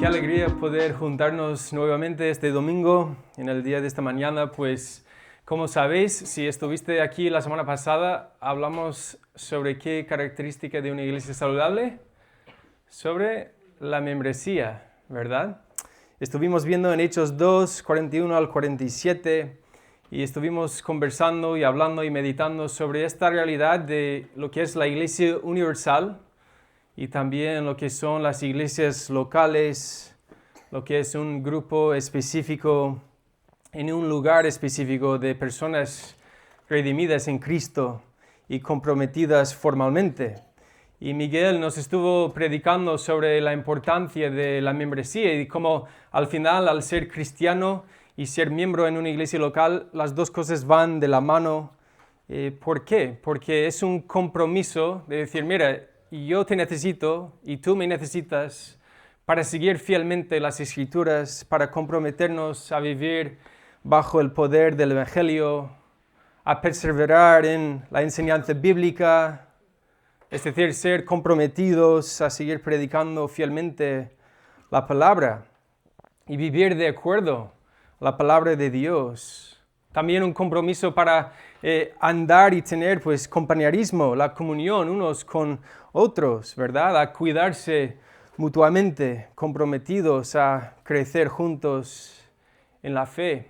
Qué alegría poder juntarnos nuevamente este domingo, en el día de esta mañana. Pues, como sabéis, si estuviste aquí la semana pasada, hablamos sobre qué característica de una iglesia saludable, sobre la membresía, ¿verdad? Estuvimos viendo en Hechos 2, 41 al 47, y estuvimos conversando y hablando y meditando sobre esta realidad de lo que es la iglesia universal, y también lo que son las iglesias locales, lo que es un grupo específico en un lugar específico de personas redimidas en Cristo y comprometidas formalmente. Y Miguel nos estuvo predicando sobre la importancia de la membresía y cómo al final, al ser cristiano y ser miembro en una iglesia local, las dos cosas van de la mano. ¿Por qué? Porque es un compromiso de decir, mira, yo te necesito y tú me necesitas para seguir fielmente las Escrituras, para comprometernos a vivir bajo el poder del Evangelio, a perseverar en la enseñanza bíblica, es decir, ser comprometidos a seguir predicando fielmente la palabra y vivir de acuerdo a la palabra de Dios. También un compromiso para andar y tener pues compañerismo, la comunión unos con otros, ¿verdad? A cuidarse mutuamente, comprometidos a crecer juntos en la fe.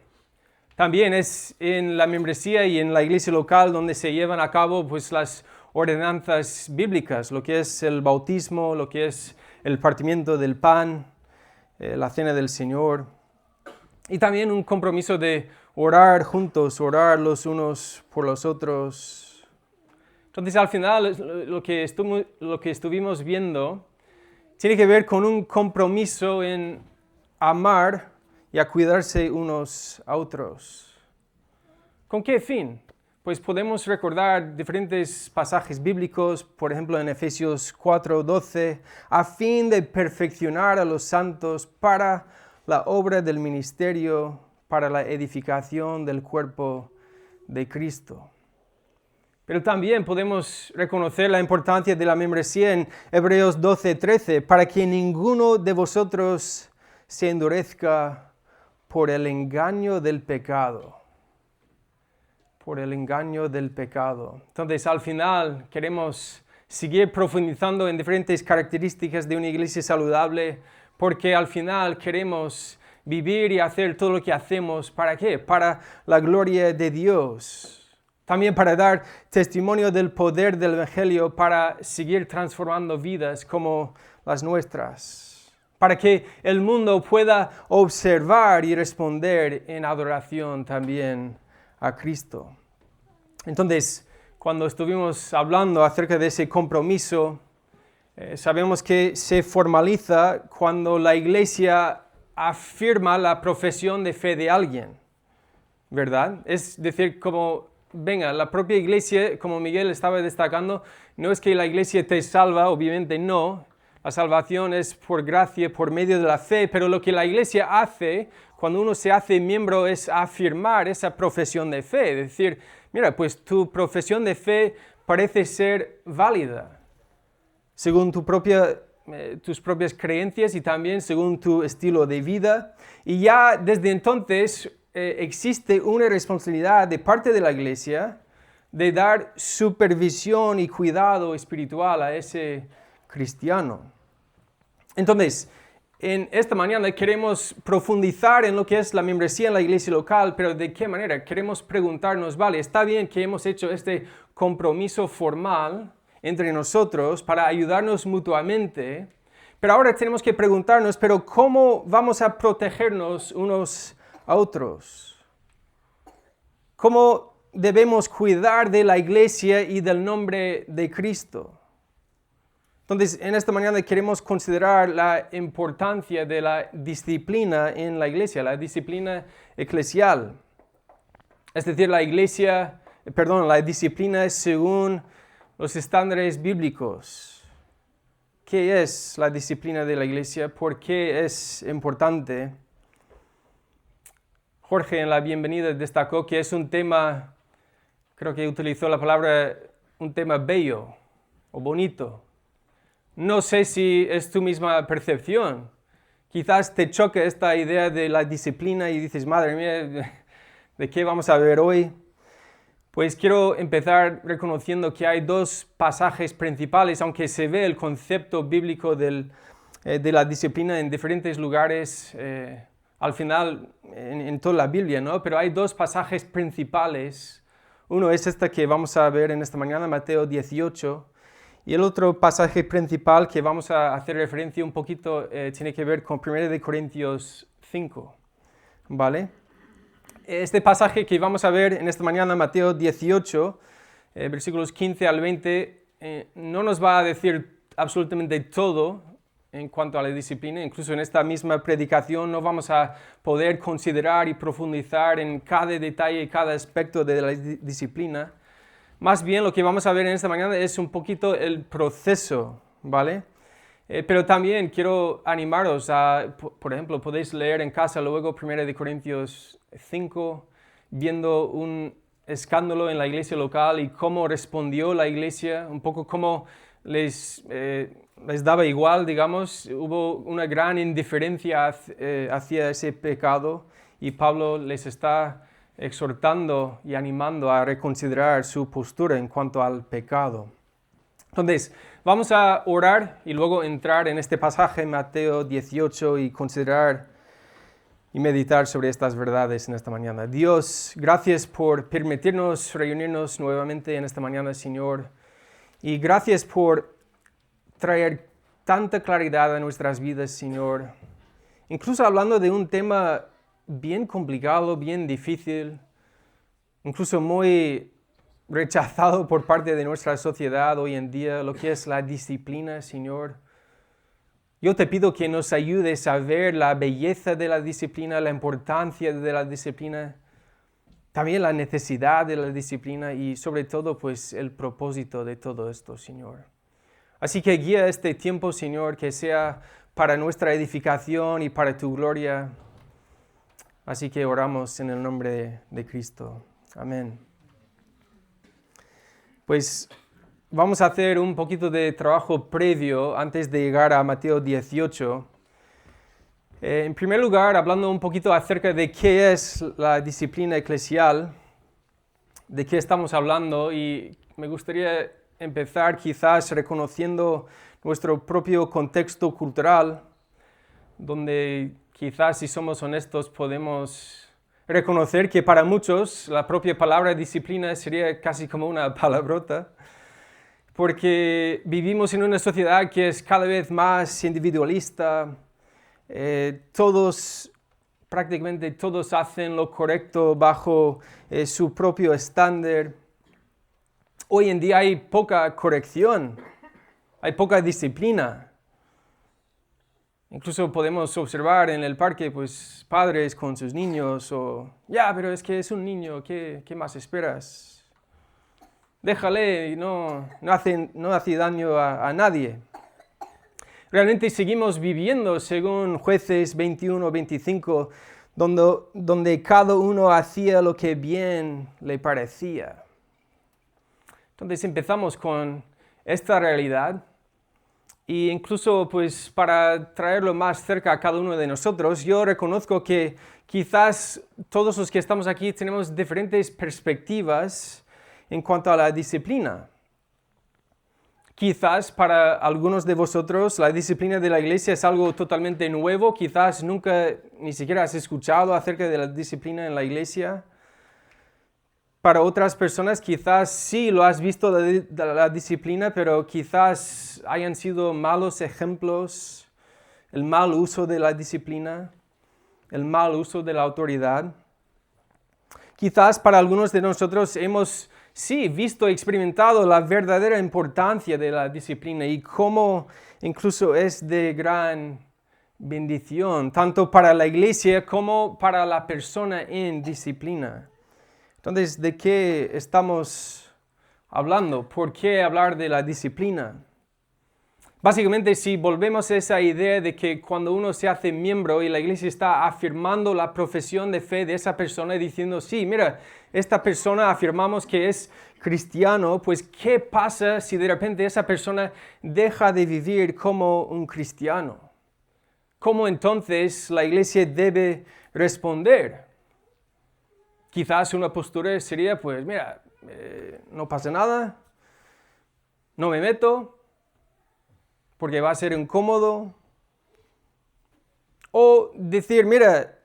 También es en la membresía y en la iglesia local donde se llevan a cabo pues las ordenanzas bíblicas, lo que es el bautismo, lo que es el partimiento del pan, la cena del Señor. Y también un compromiso de orar juntos, orar los unos por los otros. Entonces, al final, lo que estuvimos viendo tiene que ver con un compromiso en amar y a cuidarse unos a otros. ¿Con qué fin? Pues podemos recordar diferentes pasajes bíblicos, por ejemplo en Efesios 4:12, a fin de perfeccionar a los santos para la obra del ministerio, para la edificación del cuerpo de Cristo. Pero también podemos reconocer la importancia de la membresía en Hebreos 12:13, para que ninguno de vosotros se endurezca por el engaño del pecado. Por el engaño del pecado. Entonces, al final, queremos seguir profundizando en diferentes características de una iglesia saludable, porque al final queremos vivir y hacer todo lo que hacemos. ¿Para qué? Para la gloria de Dios. También para dar testimonio del poder del Evangelio, para seguir transformando vidas como las nuestras. Para que el mundo pueda observar y responder en adoración también a Cristo. Entonces, cuando estuvimos hablando acerca de ese compromiso, sabemos que se formaliza cuando la iglesia afirma la profesión de fe de alguien, ¿verdad? Es decir, la propia iglesia, como Miguel estaba destacando, no es que la iglesia te salva, obviamente no. La salvación es por gracia, por medio de la fe, pero lo que la iglesia hace cuando uno se hace miembro es afirmar esa profesión de fe. Es decir, mira, pues tu profesión de fe parece ser válida, según tus propias creencias y también según tu estilo de vida. Y ya desde entonces existe una responsabilidad de parte de la iglesia de dar supervisión y cuidado espiritual a ese cristiano. Entonces, en esta mañana queremos profundizar en lo que es la membresía en la iglesia local, pero ¿de qué manera? Queremos preguntarnos, vale, está bien que hemos hecho este compromiso formal entre nosotros para ayudarnos mutuamente, pero ahora tenemos que preguntarnos, pero ¿cómo vamos a protegernos unos a otros? ¿Cómo debemos cuidar de la iglesia y del nombre de Cristo? Entonces, en esta mañana queremos considerar la importancia de la disciplina en la iglesia, la disciplina eclesial. Es decir, la disciplina según los estándares bíblicos. ¿Qué es la disciplina de la iglesia? ¿Por qué es importante? Jorge en la bienvenida destacó que es un tema, creo que utilizó la palabra, un tema bello o bonito. No sé si es tu misma percepción, Quizás te choque esta idea de la disciplina y dices, madre mía, ¿de qué vamos a ver hoy? Pues quiero empezar reconociendo que hay dos pasajes principales, aunque se ve el concepto bíblico de la disciplina en diferentes lugares, al final en toda la Biblia, ¿no? Pero hay dos pasajes principales. Uno es este que vamos a ver en esta mañana, Mateo 18, y el otro pasaje principal que vamos a hacer referencia un poquito tiene que ver con 1 Corintios 5, ¿vale? Este pasaje que vamos a ver en esta mañana, Mateo 18, versículos 15 al 20, no nos va a decir absolutamente todo en cuanto a la disciplina. Incluso en esta misma predicación no vamos a poder considerar y profundizar en cada detalle y cada aspecto de la disciplina. Más bien lo que vamos a ver en esta mañana es un poquito el proceso, ¿vale? Pero también quiero animaros a, por ejemplo, podéis leer en casa luego 1 Corintios 5, viendo un escándalo en la iglesia local y cómo respondió la iglesia, un poco cómo les daba igual, digamos. Hubo una gran indiferencia hacia ese pecado y Pablo les está exhortando y animando a reconsiderar su postura en cuanto al pecado. Entonces, vamos a orar y luego entrar en este pasaje, Mateo 18, y considerar y meditar sobre estas verdades en esta mañana. Dios, gracias por permitirnos reunirnos nuevamente en esta mañana, Señor, y gracias por traer tanta claridad a nuestras vidas, Señor, incluso hablando de un tema bien complicado, bien difícil, incluso muy rechazado por parte de nuestra sociedad hoy en día, lo que es la disciplina, Señor. Yo te pido que nos ayudes a ver la belleza de la disciplina, la importancia de la disciplina, también la necesidad de la disciplina y sobre todo pues el propósito de todo esto, Señor. Así que guía este tiempo, Señor, que sea para nuestra edificación y para tu gloria. Así que oramos en el nombre de Cristo. Amén. Pues vamos a hacer un poquito de trabajo previo antes de llegar a Mateo 18. En primer lugar, hablando un poquito acerca de qué es la disciplina eclesial, de qué estamos hablando, y me gustaría empezar quizás reconociendo nuestro propio contexto cultural, donde quizás si somos honestos podemos reconocer que para muchos la propia palabra disciplina sería casi como una palabrota, porque vivimos en una sociedad que es cada vez más individualista. Prácticamente todos hacen lo correcto bajo su propio estándar. Hoy en día hay poca corrección, hay poca disciplina. Incluso podemos observar en el parque, pues, padres con sus niños, pero es que es un niño, ¿qué más esperas? Déjale, no hace daño a nadie. Realmente seguimos viviendo según Jueces 21-25, donde cada uno hacía lo que bien le parecía. Entonces empezamos con esta realidad. Y incluso pues para traerlo más cerca a cada uno de nosotros, yo reconozco que quizás todos los que estamos aquí tenemos diferentes perspectivas en cuanto a la disciplina. Quizás para algunos de vosotros la disciplina de la iglesia es algo totalmente nuevo, quizás nunca ni siquiera has escuchado acerca de la disciplina en la iglesia. Para otras personas quizás sí lo has visto la disciplina, pero quizás hayan sido malos ejemplos, el mal uso de la disciplina, el mal uso de la autoridad. Quizás para algunos de nosotros hemos visto y experimentado la verdadera importancia de la disciplina y cómo incluso es de gran bendición, tanto para la iglesia como para la persona en disciplina. Entonces, ¿de qué estamos hablando? ¿Por qué hablar de la disciplina? Básicamente, si volvemos a esa idea de que cuando uno se hace miembro y la iglesia está afirmando la profesión de fe de esa persona y diciendo, sí, mira, esta persona afirmamos que es cristiano, pues ¿qué pasa si de repente esa persona deja de vivir como un cristiano? ¿cómo entonces la iglesia debe responder? Quizás una postura sería, pues mira, no pasa nada, no me meto, porque va a ser incómodo. O decir, mira,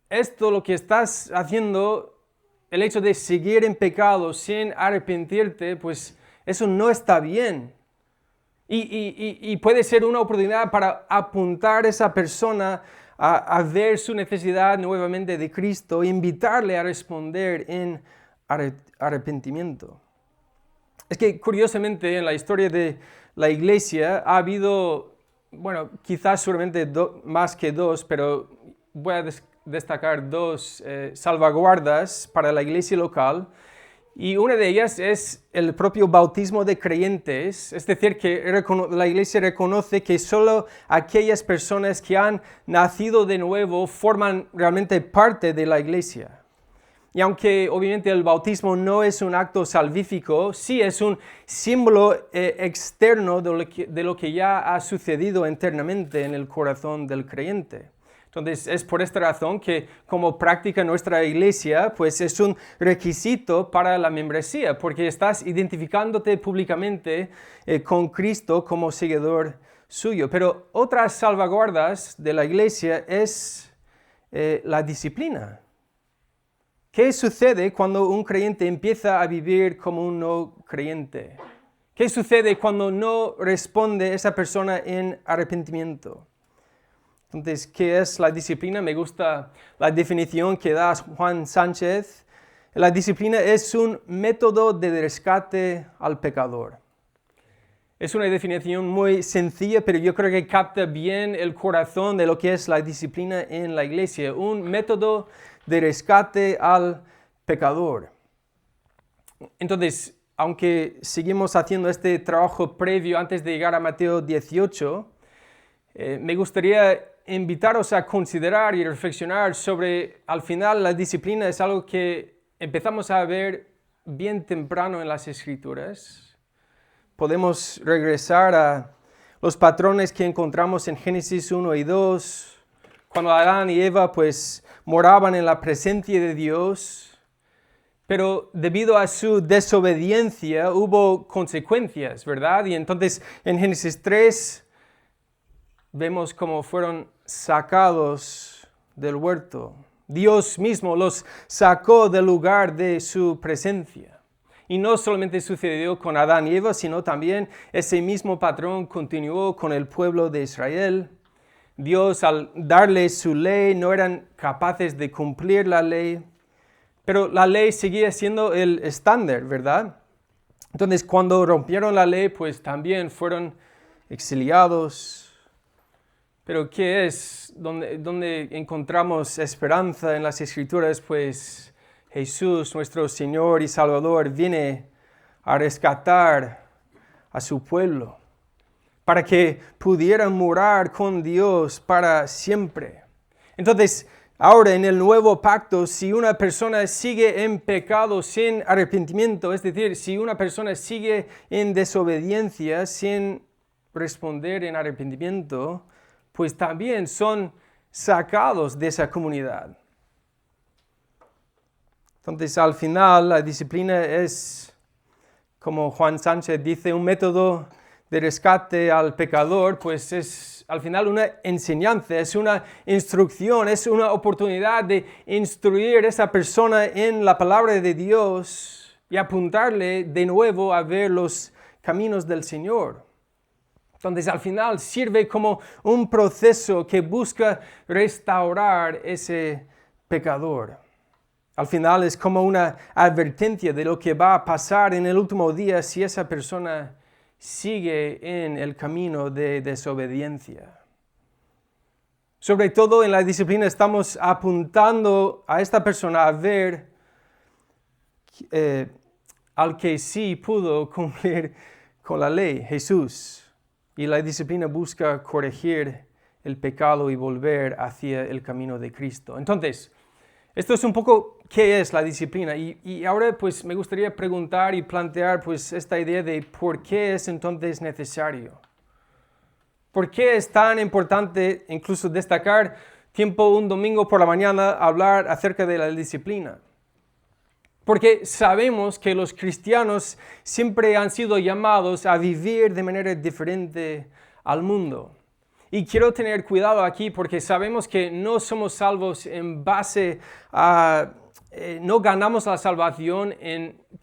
esto lo que estás haciendo, el hecho de seguir en pecado sin arrepentirte, pues eso no está bien. Y puede ser una oportunidad para apuntar a esa persona a ver su necesidad nuevamente de Cristo e invitarle a responder en arrepentimiento. Es que curiosamente en la historia de la iglesia ha habido, bueno, quizás seguramente más que dos, pero voy a destacar dos salvaguardas para la iglesia local. Y una de ellas es el propio bautismo de creyentes, es decir, que la iglesia reconoce que solo aquellas personas que han nacido de nuevo forman realmente parte de la iglesia. Y aunque obviamente el bautismo no es un acto salvífico, sí es un símbolo externo de lo que ya ha sucedido internamente en el corazón del creyente. Entonces, es por esta razón que como práctica nuestra iglesia, pues es un requisito para la membresía, porque estás identificándote públicamente con Cristo como seguidor suyo. Pero otras salvaguardas de la iglesia es la disciplina. ¿Qué sucede cuando un creyente empieza a vivir como un no creyente? ¿Qué sucede cuando no responde esa persona en arrepentimiento? Entonces, ¿qué es la disciplina? Me gusta la definición que da Juan Sánchez. La disciplina es un método de rescate al pecador. Es una definición muy sencilla, pero yo creo que capta bien el corazón de lo que es la disciplina en la iglesia. Un método de rescate al pecador. Entonces, aunque seguimos haciendo este trabajo previo antes de llegar a Mateo 18, me gustaría invitaros a considerar y reflexionar sobre, al final, la disciplina es algo que empezamos a ver bien temprano en las Escrituras. Podemos regresar a los patrones que encontramos en Génesis 1 y 2, cuando Adán y Eva pues moraban en la presencia de Dios, pero debido a su desobediencia hubo consecuencias, ¿verdad? Y entonces en Génesis 3 vemos cómo fueron sacados del huerto. Dios mismo los sacó del lugar de su presencia. Y no solamente sucedió con Adán y Eva, sino también ese mismo patrón continuó con el pueblo de Israel. Dios, al darles su ley, no eran capaces de cumplir la ley, pero la ley seguía siendo el estándar, ¿verdad? Entonces, cuando rompieron la ley, pues también fueron exiliados. Pero ¿qué es? ¿Dónde encontramos esperanza en las Escrituras? Pues Jesús, nuestro Señor y Salvador, viene a rescatar a su pueblo para que pudieran morar con Dios para siempre. Entonces, ahora en el nuevo pacto, si una persona sigue en pecado sin arrepentimiento, es decir, si una persona sigue en desobediencia sin responder en arrepentimiento, pues también son sacados de esa comunidad. Entonces, al final, la disciplina es, como Juan Sánchez dice, un método de rescate al pecador, pues es al final una enseñanza, es una instrucción, es una oportunidad de instruir a esa persona en la palabra de Dios y apuntarle de nuevo a ver los caminos del Señor. Entonces, al final sirve como un proceso que busca restaurar ese pecador. Al final es como una advertencia de lo que va a pasar en el último día si esa persona sigue en el camino de desobediencia. Sobre todo en la disciplina estamos apuntando a esta persona a ver al que sí pudo cumplir con la ley, Jesús. Y la disciplina busca corregir el pecado y volver hacia el camino de Cristo. Entonces, esto es un poco qué es la disciplina. Y ahora pues me gustaría preguntar y plantear pues esta idea de por qué es entonces necesario. ¿Por qué es tan importante incluso destacar tiempo un domingo por la mañana hablar acerca de la disciplina? Porque sabemos que los cristianos siempre han sido llamados a vivir de manera diferente al mundo. Y quiero tener cuidado aquí porque sabemos que no somos salvos en base a... no ganamos la salvación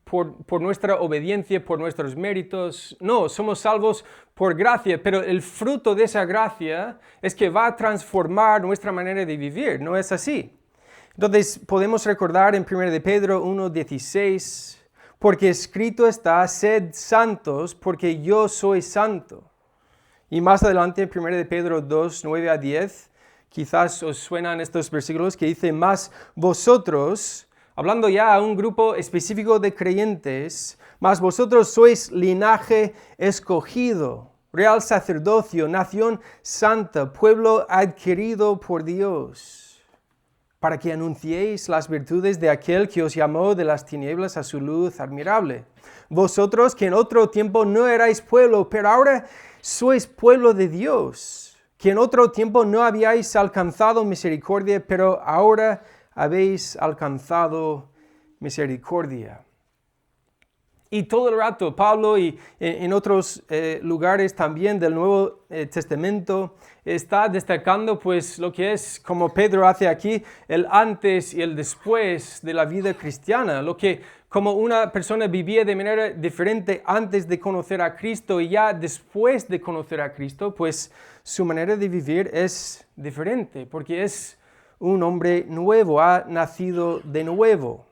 por nuestra obediencia, por nuestros méritos. No, somos salvos por gracia, pero el fruto de esa gracia es que va a transformar nuestra manera de vivir, ¿no es así? Entonces podemos recordar en 1 de Pedro 1:16, porque escrito está, sed santos, porque yo soy santo. Y más adelante en 1 de Pedro 2:9-10, quizás os suenan estos versículos que dice, mas vosotros, hablando ya a un grupo específico de creyentes, mas vosotros sois linaje escogido, real sacerdocio, nación santa, pueblo adquirido por Dios, para que anunciéis las virtudes de aquel que os llamó de las tinieblas a su luz admirable. Vosotros que en otro tiempo no erais pueblo, pero ahora sois pueblo de Dios, que en otro tiempo no habíais alcanzado misericordia, pero ahora habéis alcanzado misericordia. Y todo el rato, Pablo y en otros lugares también del Nuevo Testamento está destacando pues lo que es, como Pedro hace aquí, el antes y el después de la vida cristiana, lo que como una persona vivía de manera diferente antes de conocer a Cristo y ya después de conocer a Cristo, pues su manera de vivir es diferente, porque es un hombre nuevo, ha nacido de nuevo.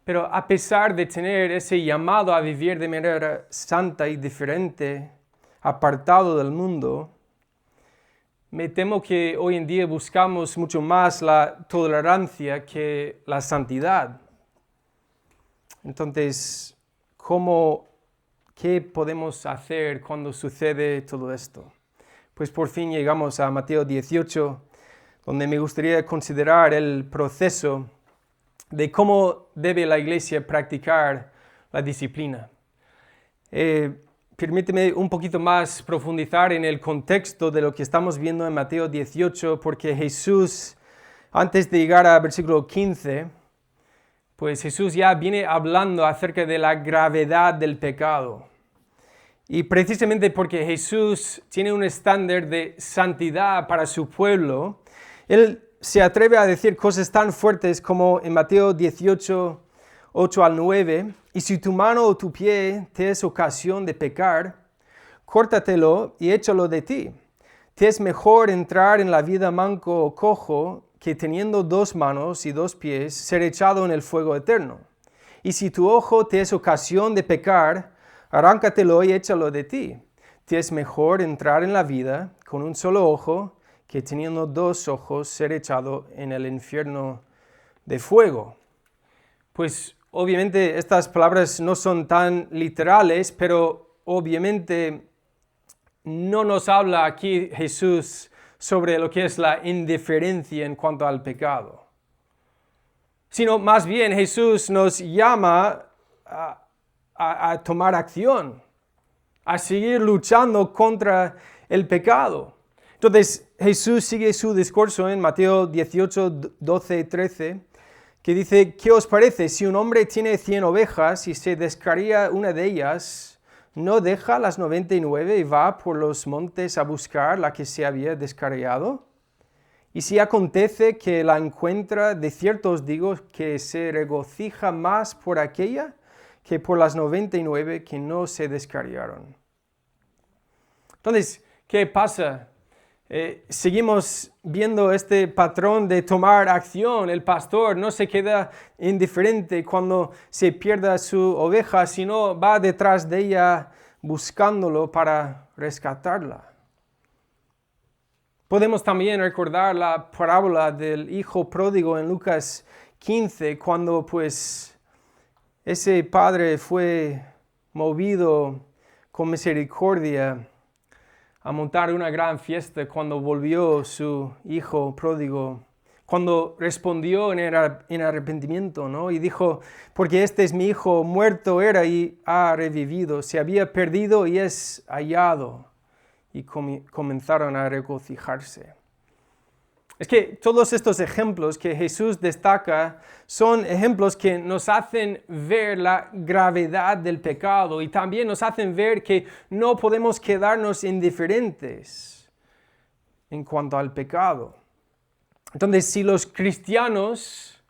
Pero a pesar de tener ese llamado a vivir de manera santa y diferente, apartado del mundo, me temo que hoy en día buscamos mucho más la tolerancia que la santidad. Entonces, ¿qué podemos hacer cuando sucede todo esto? Pues por fin llegamos a Mateo 18, donde me gustaría considerar el proceso de cómo debe la iglesia practicar la disciplina. Permíteme un poquito más profundizar en el contexto de lo que estamos viendo en Mateo 18, porque Jesús, antes de llegar al versículo 15, pues Jesús ya viene hablando acerca de la gravedad del pecado. Y precisamente porque Jesús tiene un estándar de santidad para su pueblo, Él se atreve a decir cosas tan fuertes como en Mateo 18, 8-9, y si tu mano o tu pie te es ocasión de pecar, córtatelo y échalo de ti. Te es mejor entrar en la vida manco o cojo que teniendo 2 manos y 2 pies ser echado en el fuego eterno. Y si tu ojo te es ocasión de pecar, arráncatelo y échalo de ti. Te es mejor entrar en la vida con un solo ojo que teniendo 2 ojos ser echado en el infierno de fuego. Pues obviamente estas palabras no son tan literales, pero obviamente no nos habla aquí Jesús sobre lo que es la indiferencia en cuanto al pecado, sino más bien Jesús nos llama a tomar acción, a seguir luchando contra el pecado. Entonces Jesús sigue su discurso en Mateo 18, 12, 13, que dice, ¿qué os parece? Si un hombre tiene 100 ovejas y se descarría una de ellas, ¿no deja las 99 y va por los montes a buscar la que se había descarriado? Y si acontece que la encuentra, de cierto os digo que se regocija más por aquella que por las 99 que no se descarriaron. Entonces, ¿qué pasa? Seguimos viendo este patrón de tomar acción. El pastor no se queda indiferente cuando se pierda su oveja, sino va detrás de ella buscándolo para rescatarla. Podemos también recordar la parábola del hijo pródigo en Lucas 15, cuando pues ese padre fue movido con misericordia a montar una gran fiesta cuando volvió su hijo pródigo, cuando respondió en arrepentimiento, ¿no? Y dijo, porque este es mi hijo, muerto era y ha revivido, se había perdido y es hallado. y comenzaron a regocijarse. Es que todos estos ejemplos que Jesús destaca son ejemplos que nos hacen ver la gravedad del pecado y también nos hacen ver que no podemos quedarnos indiferentes en cuanto al pecado. Entonces, si los cristianos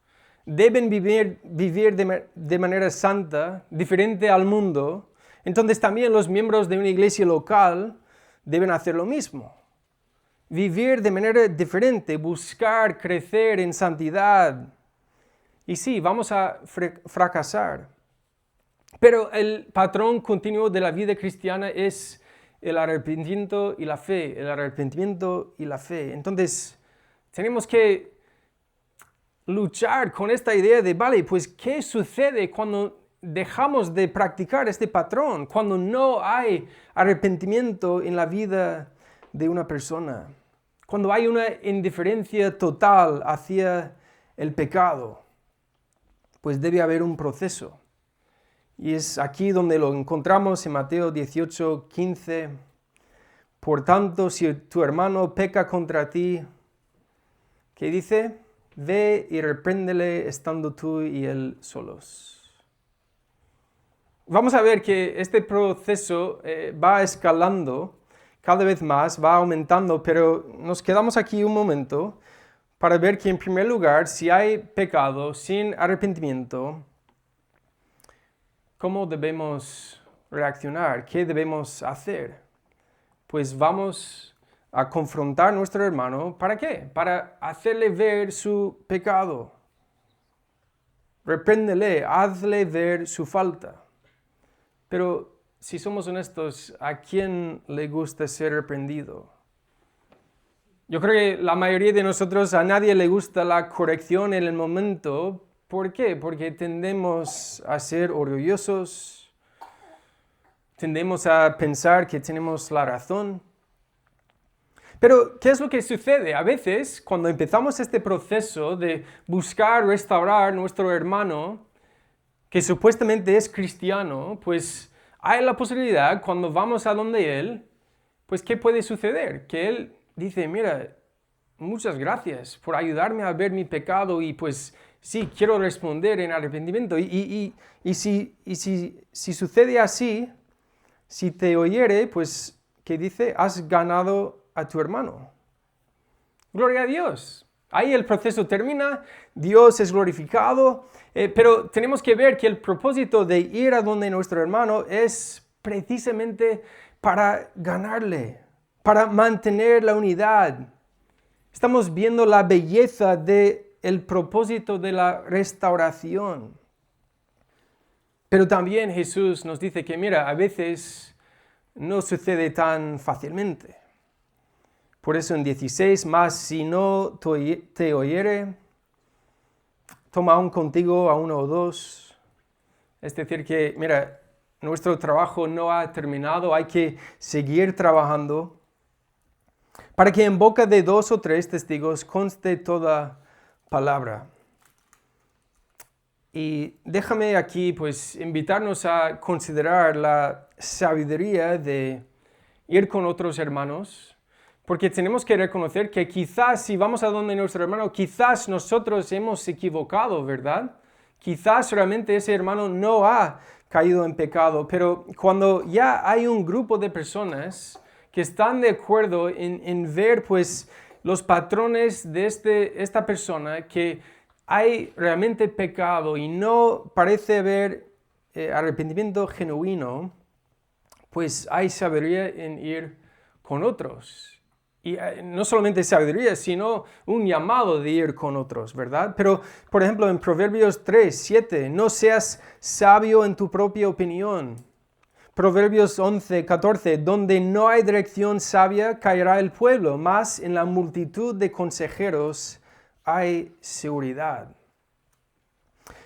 deben vivir de manera santa, diferente al mundo, entonces también los miembros de una iglesia local deben hacer lo mismo. Vivir de manera diferente, buscar crecer en santidad. Y sí, vamos a fracasar. Pero el patrón continuo de la vida cristiana es el arrepentimiento y la fe, el arrepentimiento y la fe. Entonces, tenemos que luchar con esta idea de, vale, pues, ¿qué sucede cuando dejamos de practicar este patrón? Cuando no hay arrepentimiento en la vida de una persona. Cuando hay una indiferencia total hacia el pecado, pues debe haber un proceso. Y es aquí donde lo encontramos en Mateo 18, 15. Por tanto, si tu hermano peca contra ti, ¿qué dice? Ve y repréndele estando tú y él solos. Vamos a ver que este proceso va escalando cada vez más, va aumentando, pero nos quedamos aquí un momento para ver que en primer lugar, si hay pecado sin arrepentimiento, ¿cómo debemos reaccionar? ¿Qué debemos hacer? Pues vamos a confrontar a nuestro hermano. ¿Para qué? Para hacerle ver su pecado. Repréndele, hazle ver su falta. Pero si somos honestos, ¿a quién le gusta ser reprendido? Yo creo que la mayoría de nosotros, a nadie le gusta la corrección en el momento. ¿Por qué? Porque tendemos a ser orgullosos, tendemos a pensar que tenemos la razón. Pero, ¿qué es lo que sucede? A veces, cuando empezamos este proceso de buscar restaurar a nuestro hermano, que supuestamente es cristiano, pues hay la posibilidad, cuando vamos a donde él, pues ¿qué puede suceder? Que él dice, mira, muchas gracias por ayudarme a ver mi pecado y pues sí, quiero responder en arrepentimiento. Y si sucede así, si te oyere, pues, ¿qué dice? Has ganado a tu hermano. Gloria a Dios. Ahí el proceso termina, Dios es glorificado, pero tenemos que ver que el propósito de ir a donde nuestro hermano es precisamente para ganarle, para mantener la unidad. Estamos viendo la belleza del propósito de la restauración. Pero también Jesús nos dice que, mira, a veces no sucede tan fácilmente. Por eso en 16, más si no te oyere, toma aún contigo a uno o dos. Es decir que, mira, nuestro trabajo no ha terminado, hay que seguir trabajando para que en boca de 2 o 3 testigos conste toda palabra. Y déjame aquí, pues, invitarnos a considerar la sabiduría de ir con otros hermanos. Porque tenemos que reconocer que quizás si vamos a donde nuestro hermano, quizás nosotros hemos equivocado, ¿verdad? Quizás realmente ese hermano no ha caído en pecado, pero cuando ya hay un grupo de personas que están de acuerdo en ver pues los patrones de esta persona, que hay realmente pecado y no parece haber arrepentimiento genuino, pues hay sabiduría en ir con otros. Y no solamente sabiduría, sino un llamado de ir con otros, ¿verdad? Pero, por ejemplo, en Proverbios 3, 7, no seas sabio en tu propia opinión. Proverbios 11, 14, donde no hay dirección sabia, caerá el pueblo, mas en la multitud de consejeros hay seguridad.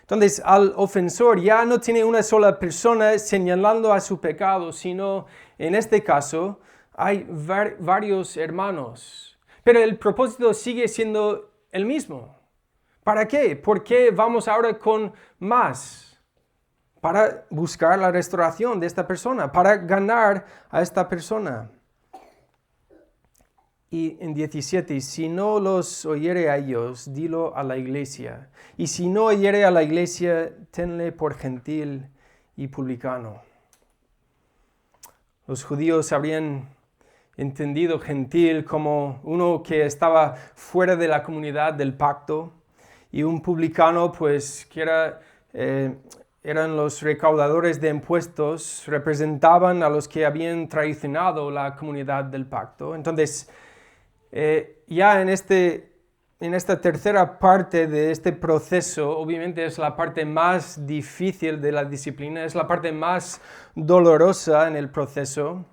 Entonces, al ofensor ya no tiene una sola persona señalando a su pecado, sino, en este caso, hay varios hermanos, pero el propósito sigue siendo el mismo. ¿Para qué? ¿Por qué vamos ahora con más? Para buscar la restauración de esta persona, para ganar a esta persona. Y en 17, si no los oyere a ellos, dilo a la iglesia. Y si no oyere a la iglesia, tenle por gentil y publicano. Los judíos habrían entendido gentil como uno que estaba fuera de la comunidad del pacto, y un publicano, pues, que eran los recaudadores de impuestos, representaban a los que habían traicionado la comunidad del pacto. Entonces, ya en esta tercera parte de este proceso, obviamente es la parte más difícil de la disciplina, es la parte más dolorosa en el proceso,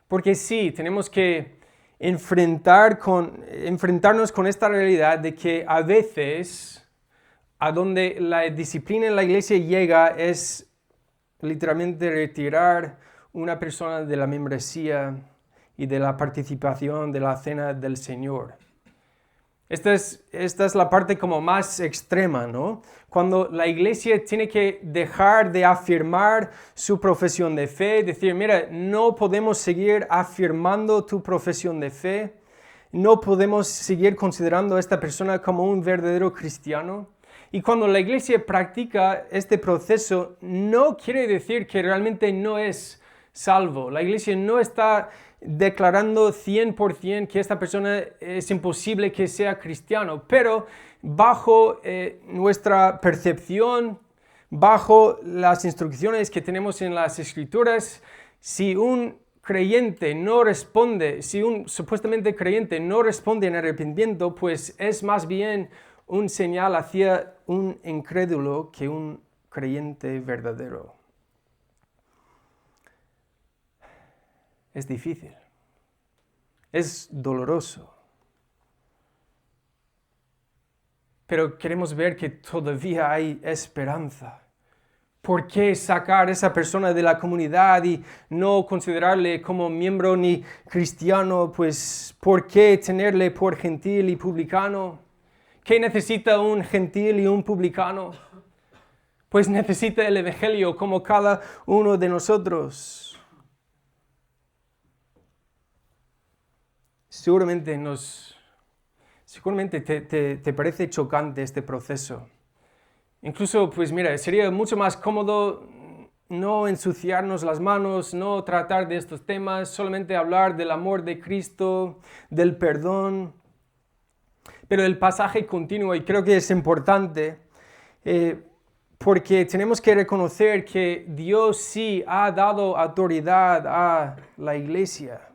porque sí, tenemos que enfrentarnos con esta realidad de que a veces a donde la disciplina en la iglesia llega es literalmente retirar una persona de la membresía y de la participación de la cena del Señor. Esta es la parte como más extrema, ¿no? Cuando la iglesia tiene que dejar de afirmar su profesión de fe, decir, mira, no podemos seguir afirmando tu profesión de fe, no podemos seguir considerando a esta persona como un verdadero cristiano. Y cuando la iglesia practica este proceso, no quiere decir que realmente no es salvo. La iglesia no está declarando 100% que esta persona es imposible que sea cristiano, pero bajo nuestra percepción, bajo las instrucciones que tenemos en las Escrituras, si un creyente no responde, si un supuestamente creyente no responde en arrepentimiento, pues es más bien un señal hacia un incrédulo que un creyente verdadero. Es difícil, es doloroso, pero queremos ver que todavía hay esperanza. ¿Por qué sacar a esa persona de la comunidad y no considerarle como miembro ni cristiano? Pues, ¿por qué tenerle por gentil y publicano? ¿Qué necesita un gentil y un publicano? Pues necesita el evangelio como cada uno de nosotros. Seguramente te parece chocante este proceso. Incluso, pues mira, sería mucho más cómodo no ensuciarnos las manos, no tratar de estos temas, solamente hablar del amor de Cristo, del perdón. Pero el pasaje continúa y creo que es importante porque tenemos que reconocer que Dios sí ha dado autoridad a la iglesia.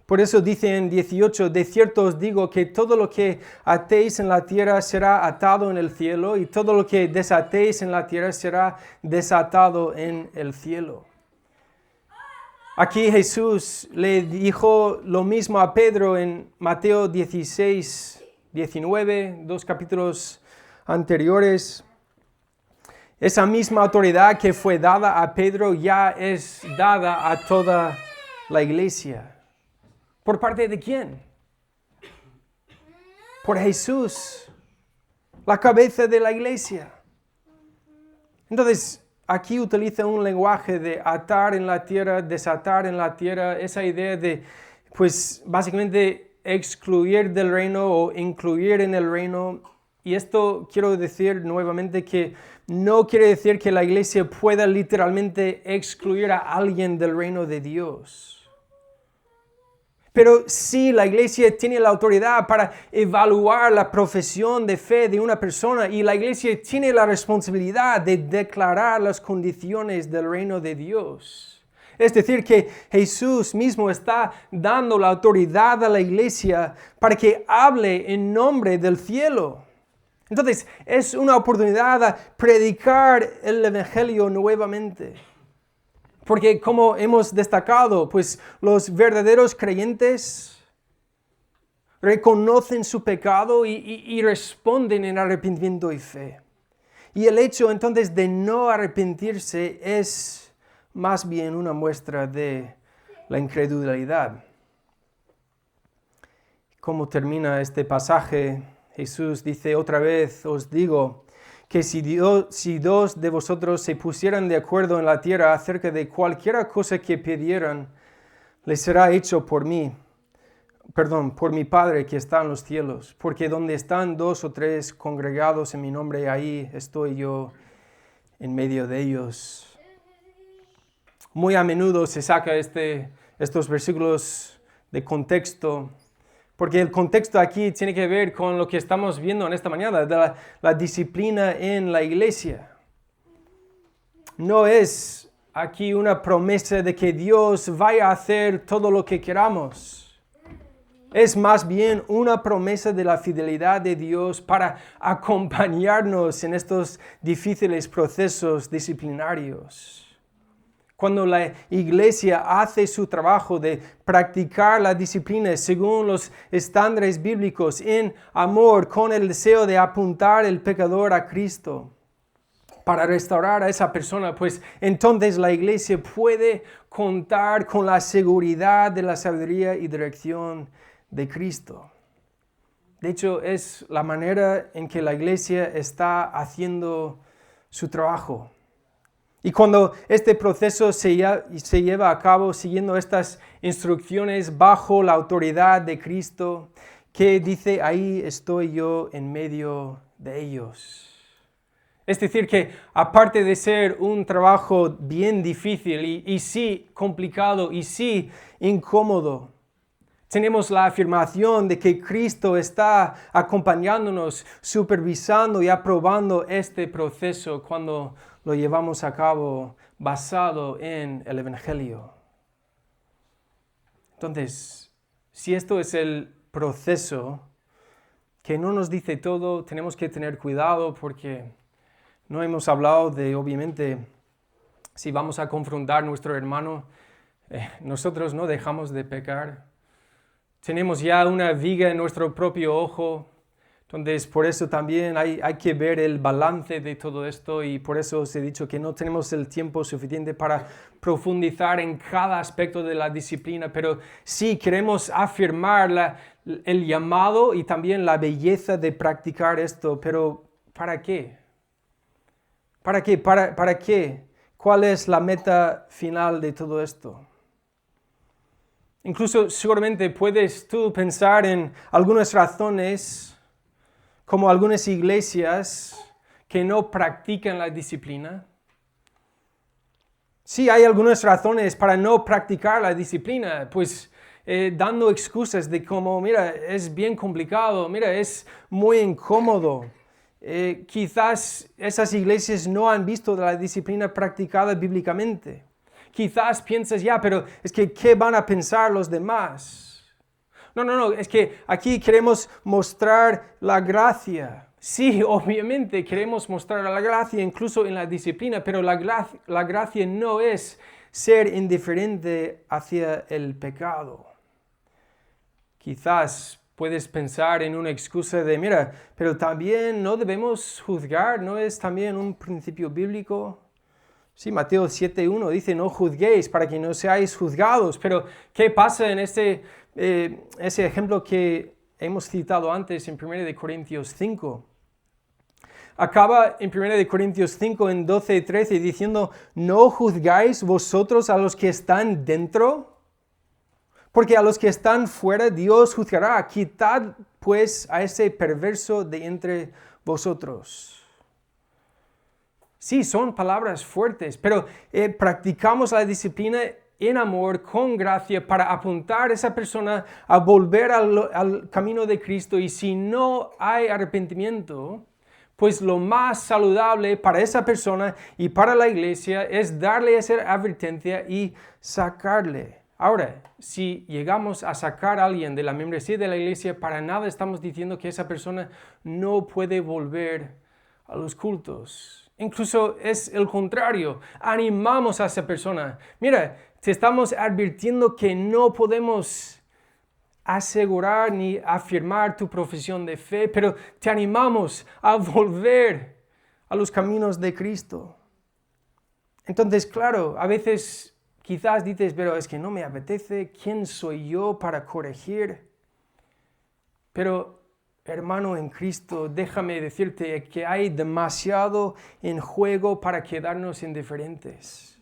Por eso dice en 18, de cierto os digo que todo lo que atéis en la tierra será atado en el cielo, y todo lo que desatéis en la tierra será desatado en el cielo. Aquí Jesús le dijo lo mismo a Pedro en Mateo 16, 19, 2 capítulos anteriores. Esa misma autoridad que fue dada a Pedro ya es dada a toda la iglesia. ¿Por parte de quién? Por Jesús, la cabeza de la iglesia. Entonces, aquí utiliza un lenguaje de atar en la tierra, desatar en la tierra, esa idea de, pues, básicamente excluir del reino o incluir en el reino. Y esto quiero decir nuevamente que no quiere decir que la iglesia pueda literalmente excluir a alguien del reino de Dios. Pero sí, la iglesia tiene la autoridad para evaluar la profesión de fe de una persona, y la iglesia tiene la responsabilidad de declarar las condiciones del reino de Dios. Es decir, que Jesús mismo está dando la autoridad a la iglesia para que hable en nombre del cielo. Entonces, es una oportunidad de predicar el evangelio nuevamente. Porque como hemos destacado, pues los verdaderos creyentes reconocen su pecado y responden en arrepentimiento y fe. Y el hecho entonces de no arrepentirse es más bien una muestra de la incredulidad. ¿Cómo termina este pasaje? Jesús dice otra vez, os digo, que si dos de vosotros se pusieran de acuerdo en la tierra acerca de cualquier cosa que pidieran, les será hecho por mí. por mi Padre que está en los cielos, porque donde están 2 o 3 congregados en mi nombre, ahí estoy yo en medio de ellos. Muy a menudo se saca estos versículos de contexto, porque el contexto aquí tiene que ver con lo que estamos viendo en esta mañana, de la disciplina en la iglesia. No es aquí una promesa de que Dios vaya a hacer todo lo que queramos. Es más bien una promesa de la fidelidad de Dios para acompañarnos en estos difíciles procesos disciplinarios. Cuando la iglesia hace su trabajo de practicar la disciplina según los estándares bíblicos en amor, con el deseo de apuntar el pecador a Cristo para restaurar a esa persona, pues entonces la iglesia puede contar con la seguridad de la sabiduría y dirección de Cristo. De hecho, es la manera en que la iglesia está haciendo su trabajo. Y cuando este proceso se lleva a cabo siguiendo estas instrucciones bajo la autoridad de Cristo, que dice, ahí estoy yo en medio de ellos. Es decir, que aparte de ser un trabajo bien difícil y sí complicado y sí incómodo, tenemos la afirmación de que Cristo está acompañándonos, supervisando y aprobando este proceso cuando lo llevamos a cabo basado en el Evangelio. Entonces, si esto es el proceso que no nos dice todo, tenemos que tener cuidado porque no hemos hablado de, obviamente, si vamos a confrontar a nuestro hermano, nosotros no dejamos de pecar. Tenemos ya una viga en nuestro propio ojo. Entonces, por eso también hay que ver el balance de todo esto y por eso os he dicho que no tenemos el tiempo suficiente para profundizar en cada aspecto de la disciplina, pero sí queremos afirmar el llamado y también la belleza de practicar esto, pero ¿para qué? ¿Para qué? ¿Para qué? ¿Cuál es la meta final de todo esto? Incluso seguramente puedes tú pensar en algunas razones como algunas iglesias que no practican la disciplina. Sí, hay algunas razones para no practicar la disciplina, pues dando excusas de como, mira, es bien complicado, mira, es muy incómodo. Quizás esas iglesias no han visto la disciplina practicada bíblicamente. Quizás piensas, ya, pero es que ¿qué van a pensar los demás? No, es que aquí queremos mostrar la gracia. Sí, obviamente queremos mostrar la gracia incluso en la disciplina, pero la gracia no es ser indiferente hacia el pecado. Quizás puedes pensar en una excusa de, mira, pero también no debemos juzgar, ¿no es también un principio bíblico? Sí, Mateo 7:1 dice, no juzguéis para que no seáis juzgados, pero ¿qué pasa en ese ejemplo que hemos citado antes en 1 Corintios 5? Acaba en 1 Corintios 5 en 12 y 13 diciendo, ¿no juzgáis vosotros a los que están dentro? Porque a los que están fuera Dios juzgará. Quitad pues a ese perverso de entre vosotros. Sí, son palabras fuertes, pero practicamos la disciplina en amor, con gracia, para apuntar a esa persona a volver al camino de Cristo. Y si no hay arrepentimiento, pues lo más saludable para esa persona y para la iglesia es darle esa advertencia y sacarle. Ahora, si llegamos a sacar a alguien de la membresía de la iglesia, para nada estamos diciendo que esa persona no puede volver a los cultos. Incluso es el contrario, animamos a esa persona. Mira, te estamos advirtiendo que no podemos asegurar ni afirmar tu profesión de fe, pero te animamos a volver a los caminos de Cristo. Entonces, claro, a veces quizás dices, pero es que no me apetece, ¿quién soy yo para corregir? Pero hermano en Cristo, déjame decirte que hay demasiado en juego para quedarnos indiferentes.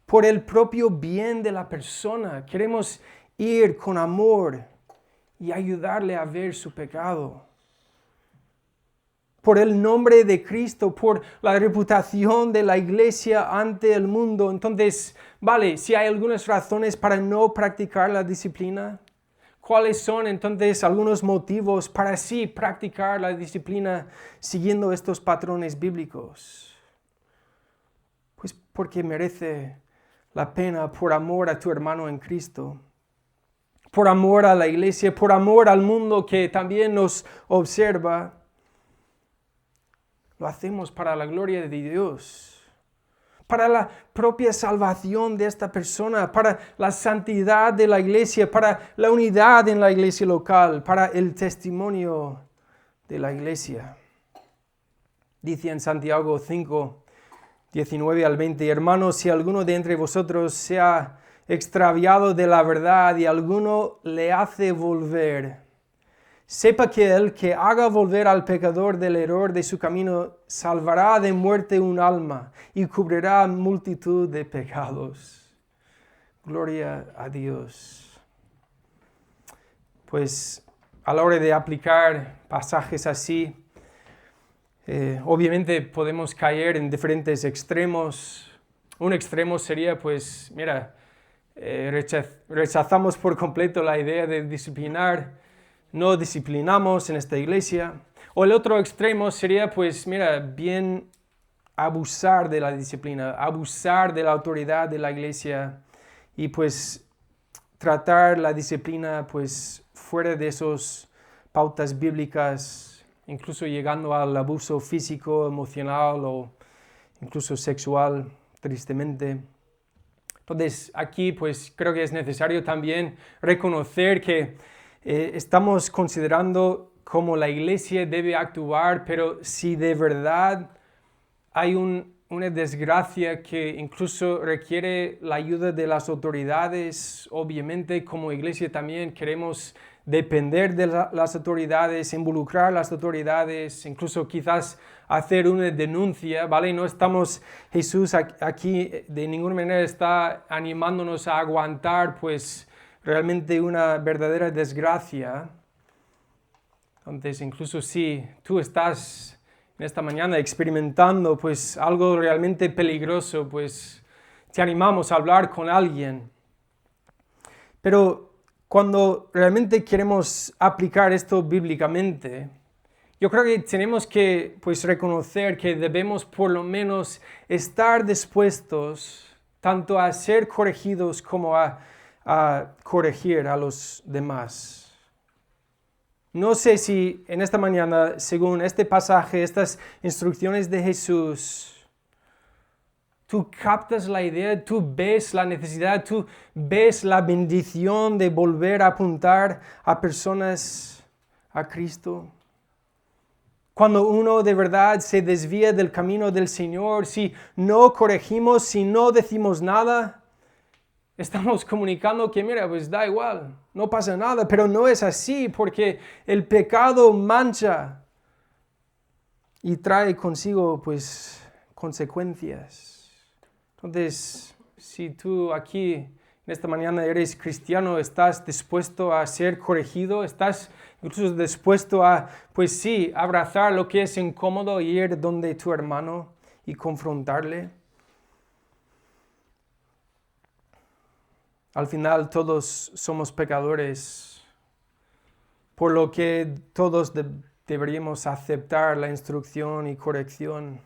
Por el propio bien de la persona, queremos ir con amor y ayudarle a ver su pecado. Por el nombre de Cristo, por la reputación de la iglesia ante el mundo. Entonces, vale, si hay algunas razones para no practicar la disciplina, ¿cuáles son entonces algunos motivos para sí practicar la disciplina siguiendo estos patrones bíblicos? Pues porque merece la pena por amor a tu hermano en Cristo, por amor a la iglesia, por amor al mundo que también nos observa. Lo hacemos para la gloria de Dios, para la propia salvación de esta persona, para la santidad de la iglesia, para la unidad en la iglesia local, para el testimonio de la iglesia. Dice en Santiago 5, 19 al 20, hermanos, si alguno de entre vosotros se ha extraviado de la verdad y alguno le hace volver, sepa que el que haga volver al pecador del error de su camino salvará de muerte un alma y cubrirá multitud de pecados. Gloria a Dios. Pues a la hora de aplicar pasajes así, obviamente podemos caer en diferentes extremos. Un extremo sería, pues, mira, rechazamos por completo la idea de disciplinar, no disciplinamos en esta iglesia. O el otro extremo sería, pues, mira, bien abusar de la disciplina, abusar de la autoridad de la iglesia y pues tratar la disciplina pues fuera de esas pautas bíblicas, incluso llegando al abuso físico, emocional o incluso sexual, tristemente. Entonces, aquí pues creo que es necesario también reconocer que estamos considerando cómo la iglesia debe actuar, pero si de verdad hay una desgracia que incluso requiere la ayuda de las autoridades, obviamente como iglesia también queremos depender de las autoridades, involucrar a las autoridades, incluso quizás hacer una denuncia, ¿vale? No estamos, Jesús aquí de ninguna manera está animándonos a aguantar pues realmente una verdadera desgracia. Entonces, incluso si tú estás en esta mañana experimentando pues algo realmente peligroso, pues te animamos a hablar con alguien. Pero cuando realmente queremos aplicar esto bíblicamente, yo creo que tenemos que pues reconocer que debemos por lo menos estar dispuestos tanto a ser corregidos como a corregir a los demás. No sé si en esta mañana, según este pasaje, estas instrucciones de Jesús, tú captas la idea, tú ves la necesidad, tú ves la bendición de volver a apuntar a personas a Cristo. Cuando uno de verdad se desvía del camino del Señor, si no corregimos, si no decimos nada, estamos comunicando que, mira, pues da igual, no pasa nada, pero no es así porque el pecado mancha y trae consigo, pues, consecuencias. Entonces, si tú aquí en esta mañana eres cristiano, estás dispuesto a ser corregido, estás incluso dispuesto a, pues sí, abrazar lo que es incómodo y ir donde tu hermano y confrontarle. Al final todos somos pecadores, por lo que todos deberíamos aceptar la instrucción y corrección.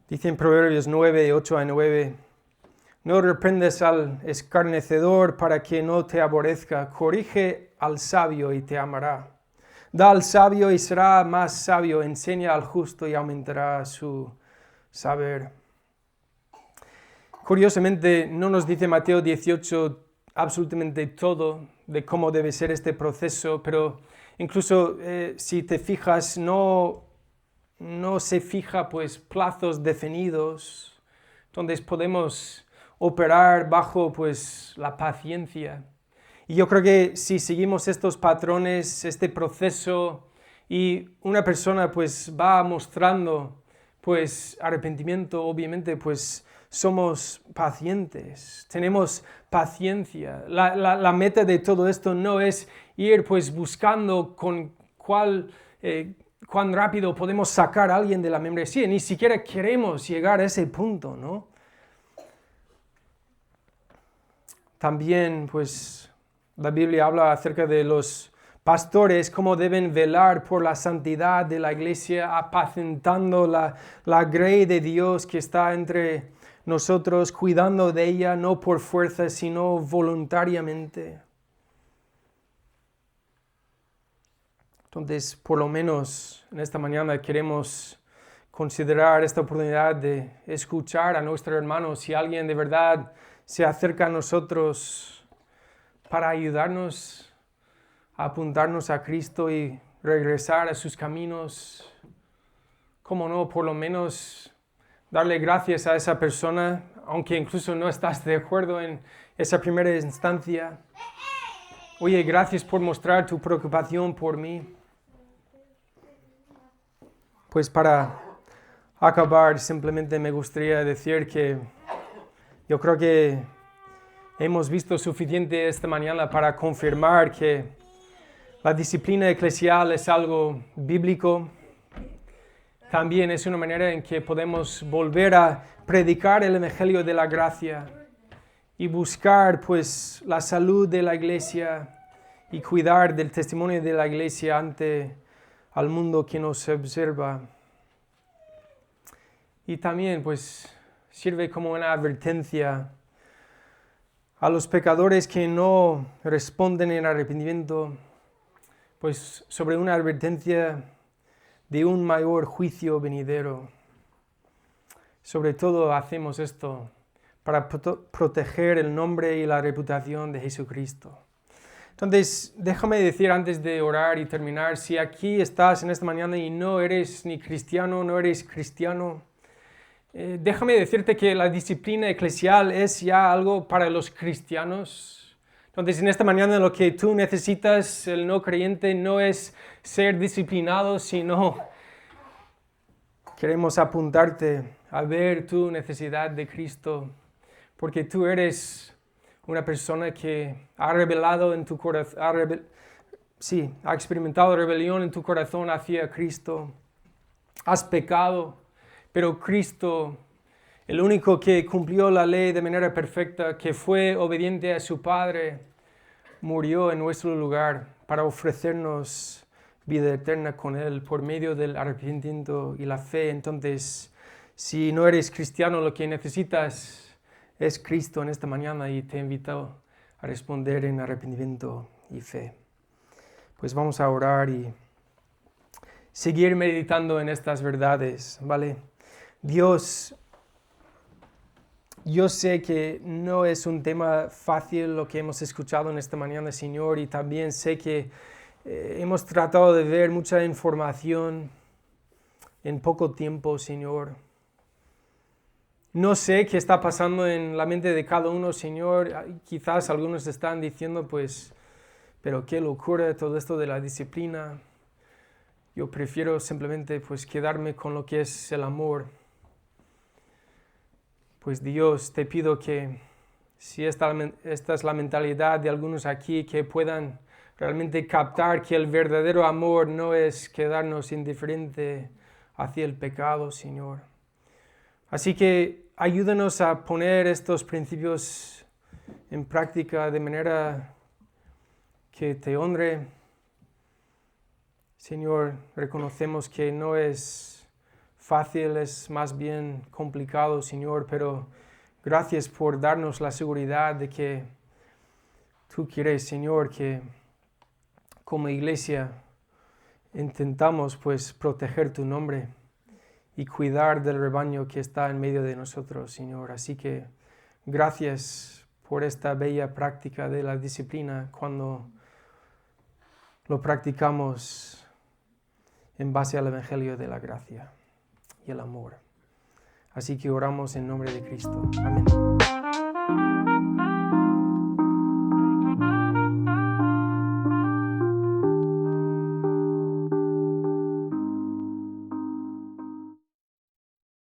Dice en Proverbios 9, 8 a 9, no reprendes al escarnecedor para que no te aborrezca, corrige al sabio y te amará. Da al sabio y será más sabio, enseña al justo y aumentará su saber. Curiosamente, no nos dice Mateo 18 absolutamente todo de cómo debe ser este proceso, pero incluso si te fijas, no se fija pues plazos definidos, donde podemos operar bajo pues la paciencia. Y yo creo que si seguimos estos patrones, este proceso, y una persona pues va mostrando pues arrepentimiento, obviamente pues somos pacientes, tenemos paciencia. La meta de todo esto no es ir pues buscando con cuán rápido podemos sacar a alguien de la membresía, ni siquiera queremos llegar a ese punto, ¿no? También pues la Biblia habla acerca de los pastores, cómo deben velar por la santidad de la iglesia, apacentando la grey de Dios que está entre nosotros, cuidando de ella, no por fuerza, sino voluntariamente. Entonces, por lo menos en esta mañana queremos considerar esta oportunidad de escuchar a nuestro hermano, si alguien de verdad se acerca a nosotros para ayudarnos a apuntarnos a Cristo y regresar a sus caminos. ¿Cómo no? Por lo menos darle gracias a esa persona, aunque incluso no estás de acuerdo en esa primera instancia. Oye, gracias por mostrar tu preocupación por mí. Pues para acabar, simplemente me gustaría decir que yo creo que hemos visto suficiente esta mañana para confirmar que la disciplina eclesial es algo bíblico. También es una manera en que podemos volver a predicar el evangelio de la gracia y buscar pues la salud de la iglesia y cuidar del testimonio de la iglesia ante al mundo que nos observa. Y también pues sirve como una advertencia a los pecadores que no responden en arrepentimiento, pues sobre una advertencia de un mayor juicio venidero. Sobre todo hacemos esto para proteger el nombre y la reputación de Jesucristo. Entonces, déjame decir antes de orar y terminar, si aquí estás en esta mañana y no eres ni cristiano, no eres cristiano, déjame decirte que la disciplina eclesial es ya algo para los cristianos. Entonces, en esta mañana lo que tú necesitas, el no creyente, no es ser disciplinado, sino queremos apuntarte a ver tu necesidad de Cristo, porque tú eres una persona que ha revelado en tu corazón, ha experimentado rebelión en tu corazón hacia Cristo. Has pecado, pero Cristo, el único que cumplió la ley de manera perfecta, que fue obediente a su Padre, murió en nuestro lugar para ofrecernos vida eterna con Él por medio del arrepentimiento y la fe. Entonces, si no eres cristiano, lo que necesitas es Cristo en esta mañana y te invito a responder en arrepentimiento y fe. Pues vamos a orar y seguir meditando en estas verdades, ¿vale? Dios, yo sé que no es un tema fácil lo que hemos escuchado en esta mañana, Señor, y también sé que hemos tratado de ver mucha información en poco tiempo, Señor. No sé qué está pasando en la mente de cada uno, Señor. Quizás algunos están diciendo, pues, pero qué locura todo esto de la disciplina. Yo prefiero simplemente, pues, quedarme con lo que es el amor. Pues, Dios, te pido que si esta es la mentalidad de algunos aquí, que puedan realmente captar que el verdadero amor no es quedarnos indiferente hacia el pecado, Señor. Así que ayúdanos a poner estos principios en práctica de manera que te honre. Señor, reconocemos que no es fácil, es más bien complicado, Señor, pero gracias por darnos la seguridad de que tú quieres, Señor, que como iglesia intentamos pues proteger tu nombre y cuidar del rebaño que está en medio de nosotros, Señor. Así que gracias por esta bella práctica de la disciplina cuando lo practicamos en base al evangelio de la gracia y el amor. Así que oramos en nombre de Cristo. Amén.